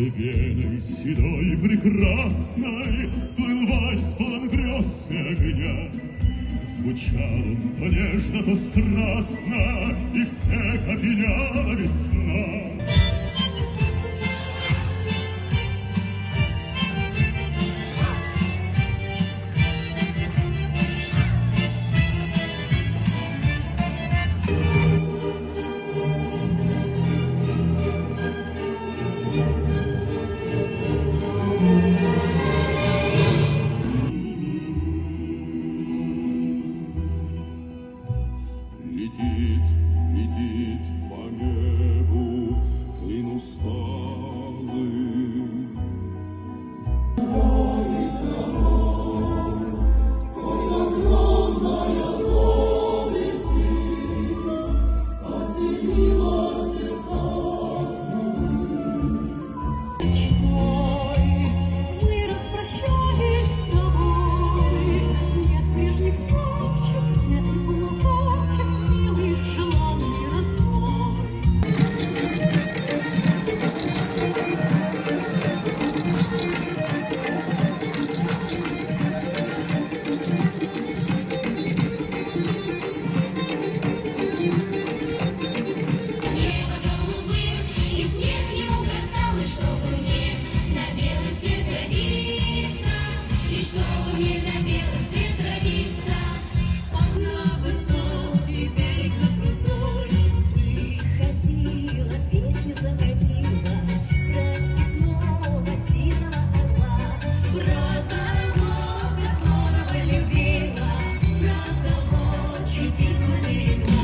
Веной седой прекрасной плыл вальс полон грез и огня. Звучал он то нежно, то страстно, и всех опьяняла весна. Летит по небу клин усталый. Когда грозная доблести осенила сердца живых. Мы распрощались с тобой, нет прежних ночей, светлых лукочек, милый, желанный, родной. Небо голубым, и снег не угасал, и чтобы мне на белый свет родиться, и чтобы мне на белый свет родиться. На высокий берег на крутой выходила, песню заводила про степного синего орла, про того, которого любила, про того, чьи письма берегла.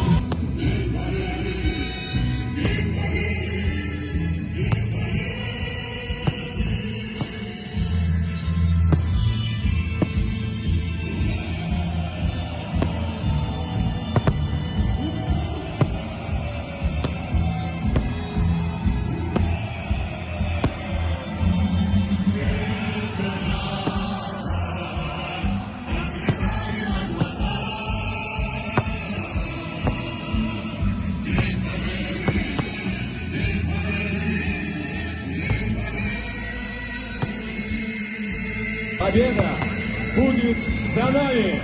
Победа будет за нами!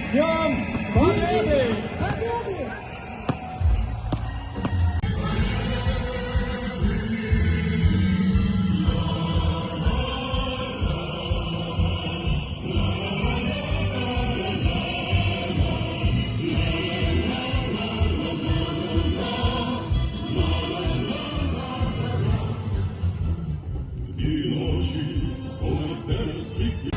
С Днем Победы! И ночи полной дерзости.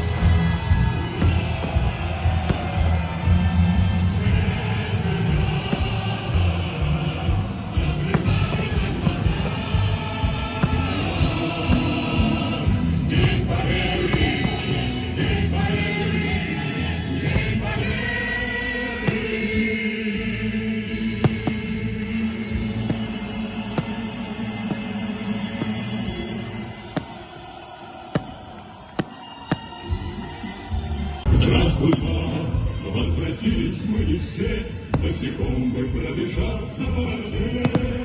Здравствуй, мама, возвратились мы не все, босиком бы пробежаться по росе.